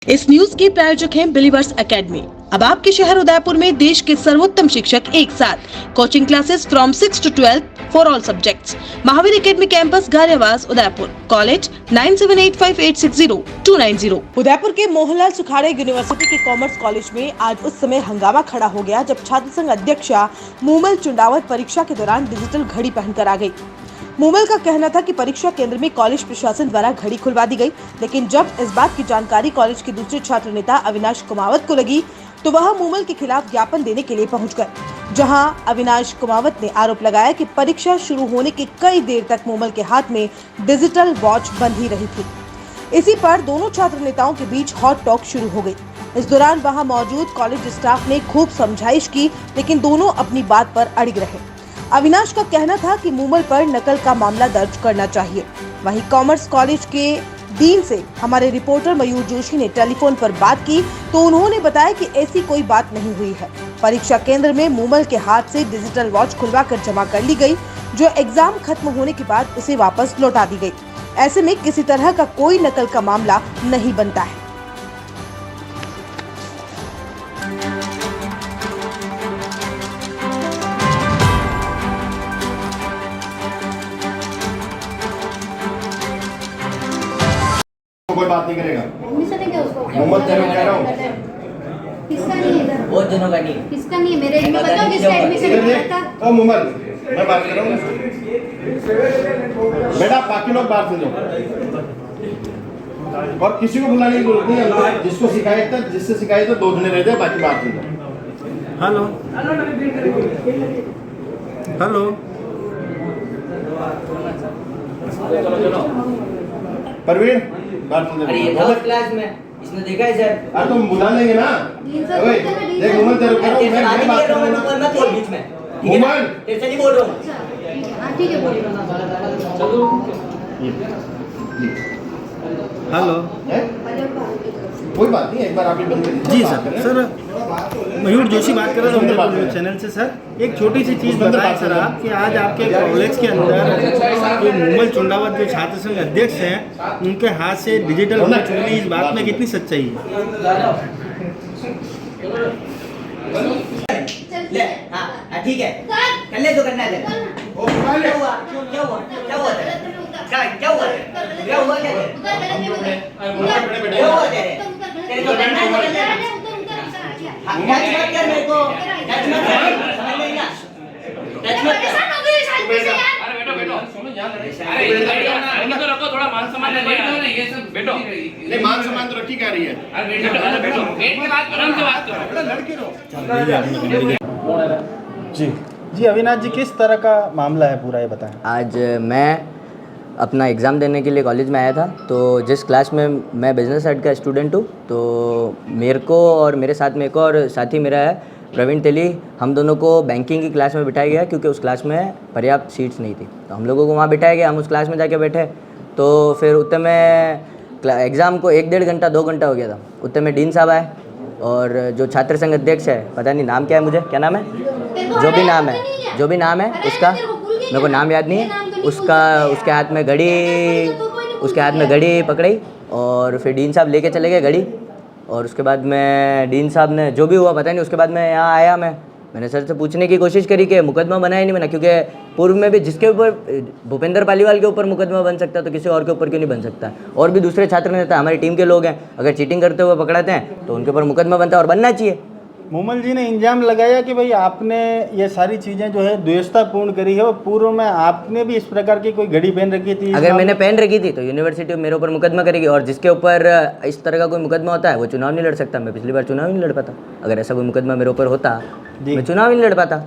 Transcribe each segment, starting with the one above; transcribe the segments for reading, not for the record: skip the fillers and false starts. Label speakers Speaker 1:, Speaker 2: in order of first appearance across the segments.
Speaker 1: इस न्यूज के प्रायोजक हैं बिलीवर्स एकेडमी। अब आपके शहर उदयपुर में देश के सर्वोत्तम शिक्षक एक साथ। Coaching classes from 6 to 12 for all subjects. Mahavir academy campus Gariyawas Udaipur. College 9785860290। Udaipur के मोहनलाल सुखाड़े यूनिवर्सिटी के कॉमर्स कॉलेज में आज उस समय हंगामा खड़ा हो गया जब छात्र संघ अध्यक्षा मूमल चुंडावत परीक्षा के दौरान डिजिटल घड़ी पहनकर आ गयी। मूमल का कहना था कि परीक्षा केंद्र में कॉलेज प्रशासन द्वारा घड़ी खुलवा दी गई, लेकिन जब इस बात की जानकारी कॉलेज के दूसरे छात्र नेता अविनाश कुमावत को लगी तो वह मूमल के खिलाफ ज्ञापन देने के लिए पहुंच गए, जहां अविनाश कुमावत ने आरोप लगाया कि परीक्षा शुरू होने के कई देर तक मूमल के हाथ में डिजिटल वॉच बंद ही रही थी। इसी पर दोनों छात्र नेताओं के बीच हॉट टॉक शुरू हो गई। इस दौरान वहां मौजूद कॉलेज स्टाफ ने खूब समझाइश की, लेकिन दोनों अपनी बात पर अड़िग रहे। अविनाश का कहना था कि मूमल पर नकल का मामला दर्ज करना चाहिए। वहीं कॉमर्स कॉलेज के डीन से हमारे रिपोर्टर मयूर जोशी ने टेलीफोन पर बात की तो उन्होंने बताया कि ऐसी कोई बात नहीं हुई है। परीक्षा केंद्र में मूमल के हाथ से डिजिटल वॉच खुलवाकर जमा कर ली गई, जो एग्जाम खत्म होने के बाद उसे वापस लौटा दी गई। ऐसे में किसी तरह का कोई नकल का मामला नहीं बनता है।
Speaker 2: कोई बात नहीं करेगा।
Speaker 3: एडमिशन है क्या उसको?
Speaker 2: मोहम्मद जैन कह रहा हूँ।
Speaker 3: किसका नहीं है इधर?
Speaker 4: बहुत जनों का नहीं।
Speaker 3: किसका नहीं है? मेरे में बताओ किसका एडमिशन
Speaker 2: इधर
Speaker 3: है?
Speaker 2: देख, ओ मोहम्मद, मैं बात कर रहा हूँ। बेटा बाकी लोग बाहर से जाओ और किसी को बुलाने की जरूरत नहीं है। जिसको शिकायत है, जिससे शिकायत है, 2 जने रह जाए, बाकी बाहर से जाओ।
Speaker 5: हेलो हेलो
Speaker 2: परवीन बाहर से
Speaker 4: अरे ये
Speaker 2: जाओ।
Speaker 4: था क्लास में, इसने देखा है सर।
Speaker 2: अरे तुम बुला लेंगे ना। ओए देख मोहम्मद तेरे को
Speaker 4: तेरे से बात
Speaker 2: मैं
Speaker 4: नहीं
Speaker 2: बात
Speaker 4: कर
Speaker 2: कर
Speaker 4: रहा हूँ,
Speaker 2: रहा
Speaker 4: मैं
Speaker 2: हूँ।
Speaker 4: बोलना तेरे बीच में। ठीक है ना?
Speaker 2: मोहम्मद
Speaker 4: तेरे से नहीं बोल रहा हूँ।
Speaker 3: अच्छा, हाँ ठीक है बोलिए।
Speaker 5: हेलो
Speaker 2: है? कोई बात नहीं, एक बार आप ही बंद करिए।
Speaker 5: जी
Speaker 2: बात कर रहे हैं।
Speaker 5: सर मयूर जोशी बात कर रहा था उनके न्यूज़ चैनल से। सर एक छोटी सी चीज़ बताएं सर आप कि आज आपके कॉलेज के अंदर जो मूमल चुंडावत जो छात्र संघ अध्यक्ष हैं उनके हाथ से डिजिटल वॉच मिली, इस बात में कितनी सच्चाई है?
Speaker 4: ले हाँ हाँ, ठीक है कर ले जो करना है। क्या हुआ? क्या हुआ? क्या हुआ तेरे? क्या हुआ? क्या हुआ तेरे? क्या हुआ तेरे? तेरे को करना है कर ले। हाँ, टच मत कर मेरे को, टच मत कर, समझ नहीं ना? टच मत कर।
Speaker 6: तो रखो, थोड़ा मान सम्मान रखो ये सब। बैठो
Speaker 2: नहीं, मान सम्मान तो रखी क्या रही है।
Speaker 6: बैठो गेट के बात करो, उनसे बात करो।
Speaker 5: जी जी अविनाश जी, किस तरह का मामला है पूरा ये बताएं।
Speaker 4: आज मैं अपना एग्ज़ाम देने के लिए कॉलेज में आया था, तो जिस क्लास में मैं बिज़नेस साइड का स्टूडेंट हूँ, तो मेरे को और मेरे साथ में एक और साथी मेरा है प्रवीण तेली, हम दोनों को बैंकिंग की क्लास में बिठाया गया क्योंकि उस क्लास में पर्याप्त सीट्स नहीं थी। तो हम लोगों को वहाँ बिठाया गया, हम उस क्लास में जाके बैठे। तो फिर उतने में एग्ज़ाम को 1-1.5 घंटा 2 घंटा हो गया था। उतने में डीन साहब आए और जो छात्र संघ अध्यक्ष है, पता नहीं नाम क्या है, मुझे क्या नाम है, जो भी नाम है उसका, मेरे को नाम याद नहीं है उसका, उसके हाथ में घड़ी पकड़ी और फिर डीन साहब लेके चले गए घड़ी। और उसके बाद में डीन साहब ने जो भी हुआ पता नहीं, उसके बाद मैं यहाँ आया, मैंने सर से पूछने की कोशिश करी कि मुकदमा बनाया नहीं बना, क्योंकि पूर्व में भी जिसके ऊपर भूपेंद्र पालीवाल के ऊपर मुकदमा बन सकता तो किसी और के ऊपर क्यों नहीं बन सकता। और भी दूसरे छात्र नेता हमारी टीम के लोग हैं, अगर चीटिंग करते हुए पकड़ाते हैं तो उनके ऊपर मुकदमा बनता है और बनना चाहिए।
Speaker 5: मूमल जी ने इल्जाम लगाया कि भाई आपने ये सारी चीज़ें जो है द्वेषतापूर्ण करी है और पूर्व में आपने भी इस प्रकार की कोई घड़ी पहन रखी थी।
Speaker 4: अगर मैंने पहन रखी थी तो यूनिवर्सिटी मेरे ऊपर मुकदमा करेगी, और जिसके ऊपर इस तरह का कोई मुकदमा होता है वो चुनाव नहीं लड़ सकता। मैं पिछली बार चुनाव नहीं लड़ पाता, अगर ऐसा कोई मुकदमा मेरे ऊपर होता मैं चुनाव ही नहीं लड़ पाता।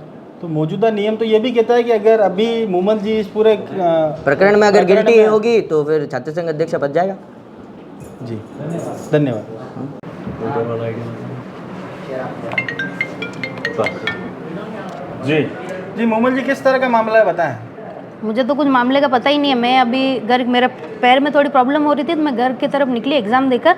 Speaker 5: तो मौजूदा नियम तो ये भी कहता है कि अगर अभी मूमल जी इस पूरे
Speaker 4: प्रकरण में अगर गिल्टी होगी तो फिर छात्र संघ अध्यक्ष पद जाएगा।
Speaker 5: जी धन्यवाद। जी जी मूमल जी, किस तरह का मामला है बताएं।
Speaker 7: मुझे तो कुछ मामले का पता ही नहीं है। मैं अभी घर, मेरे पैर में थोड़ी प्रॉब्लम हो रही थी तो मैं घर की तरफ निकली एग्ज़ाम देकर,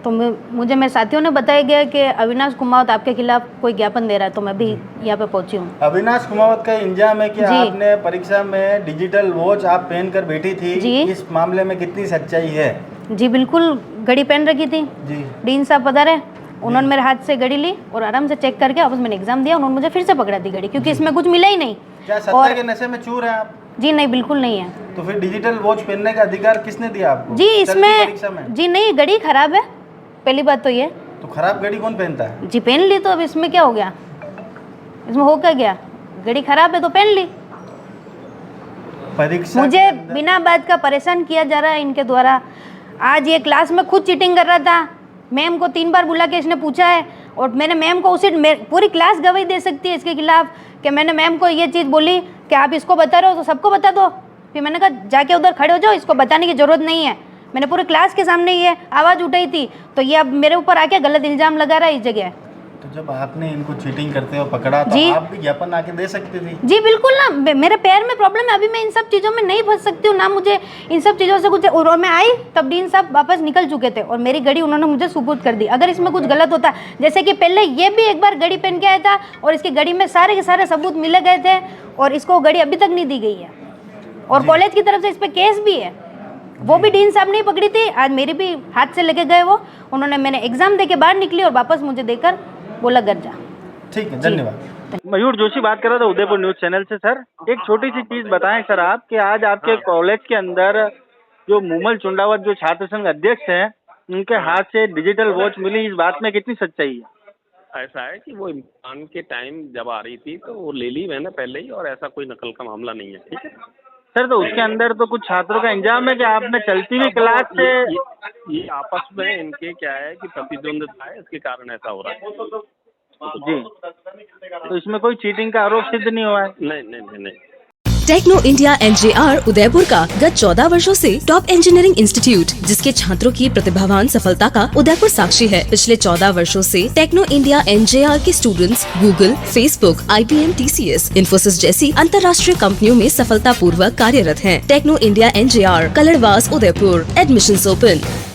Speaker 7: तो मुझे मेरे साथियों ने बताया गया कि अविनाश कुमावत आपके खिलाफ कोई ज्ञापन दे रहा है, तो मैं भी यहाँ पे पहुँची हूँ।
Speaker 5: अविनाश कुमावत का इल्जाम है कि आपने परीक्षा में डिजिटल वॉच आप पहन कर बैठी थी।
Speaker 7: जी।
Speaker 5: इस मामले में कितनी सच्चाई है?
Speaker 7: जी बिल्कुल घड़ी पहन रखी थी
Speaker 5: जी
Speaker 7: डीन साहब पधारे, उन्होंने मेरे हाथ से घड़ी ली और आराम से चेक करके वापस मैंने एग्जाम दिया। उन्होंने मुझे फिर से पकड़ा दी घड़ी, क्योंकि इसमें कुछ मिला ही नहीं।
Speaker 5: क्या सत्ता के नशे में चूर हैं आप?
Speaker 7: जी नहीं, बिल्कुल नहीं है।
Speaker 5: तो फिर डिजिटल वॉच पहनने का अधिकार किसने दिया आपको?
Speaker 7: जी
Speaker 5: चलती परीक्षा में?
Speaker 7: जी नहीं, घड़ी खराब है, पहली बात तो ये।
Speaker 5: तो खराब घड़ी कौन पहनता है?
Speaker 7: जी पहन ली, तो अब इसमें क्या हो गया, इसमें हो क्या गया, घड़ी खराब है तो पहन ली।
Speaker 5: परीक्षा
Speaker 7: मुझे
Speaker 5: के अंदर-
Speaker 7: बिना बात का परेशान किया जा रहा है इनके द्वारा। आज ये क्लास में खुद चीटिंग कर रहा था, मैम को 3 बार बुला के इसने पूछा है और मैंने मैम को उसी पूरी क्लास गवाही दे सकती है इसके खिलाफ कि मैंने मैम को ये चीज़ बोली कि आप इसको बता रहे हो तो सबको बता दो। फिर मैंने कहा जाके उधर खड़े हो जाओ, इसको बताने की ज़रूरत नहीं है। मैंने पूरी क्लास के सामने ये आवाज़ उठाई थी, तो ये अब मेरे ऊपर आके गलत इल्ज़ाम लगा रहा है इस जगह।
Speaker 5: तो जब आपने इनको चीटिंग करते हुए पकड़ा तो
Speaker 7: जी।
Speaker 5: आप भी ज्ञापन आके दे सकती थी।
Speaker 7: जी बिल्कुल ना, मेरे पैर में प्रॉब्लम है, अभी मैं इन सब चीज़ों में नहीं फंस सकती हूँ ना, मुझे इन सब चीज़ों से कुछ। और मैं आई तब डीन साहब वापस निकल चुके थे और मेरी घड़ी उन्होंने मुझे सुपुर्द कर दी। अगर इसमें कुछ गलत होता, जैसे कि पहले ये भी एक बार घड़ी पहन के आया था और इसकी घड़ी में सारे के सारे सबूत मिले गए थे और इसको घड़ी अभी तक नहीं दी गई है और कॉलेज की तरफ से इस पर केस भी है, वो भी डीन साहब नहीं पकड़ी थी। आज मेरी भी हाथ से लेके गए वो, उन्होंने मैंने एग्जाम दे के बाहर निकली और वापस मुझे देकर बोला घर जा।
Speaker 5: ठीक है, धन्यवाद। मयूर जोशी बात कर रहा था उदयपुर न्यूज चैनल से। सर एक छोटी सी चीज बताएं सर आप कि आज आपके कॉलेज के अंदर जो मूमल चुंडावत जो छात्र संघ अध्यक्ष हैं, उनके हाथ से डिजिटल वॉच मिली, इस बात में कितनी सच्चाई है?
Speaker 6: ऐसा है कि वो इम्तिहान के टाइम जब आ रही थी तो वो ले ली मैंने पहले ही, और ऐसा कोई नकल का मामला नहीं है। ठीक है
Speaker 5: सर, तो उसके अंदर तो कुछ छात्रों का इंजाम है कि आपने चलती हुई क्लास से
Speaker 6: ये आपस में इनके क्या है कि प्रतिद्वंदता है, इसके कारण ऐसा हो रहा है।
Speaker 5: जी, तो इसमें कोई चीटिंग का आरोप सिद्ध नहीं हुआ है?
Speaker 6: नहीं नहीं नहीं नहीं।
Speaker 8: टेक्नो इंडिया एनजेआर उदयपुर का गत 14 वर्षों से टॉप इंजीनियरिंग इंस्टीट्यूट, जिसके छात्रों की प्रतिभावान सफलता का उदयपुर साक्षी है। पिछले 14 वर्षों से टेक्नो इंडिया एनजेआर के students Google, Facebook, IBM, TCS, Infosys जैसी अंतर्राष्ट्रीय कंपनियों में सफलतापूर्वक कार्यरत हैं। Techno India NJR, Kaldwas, Udaipur. Admissions open.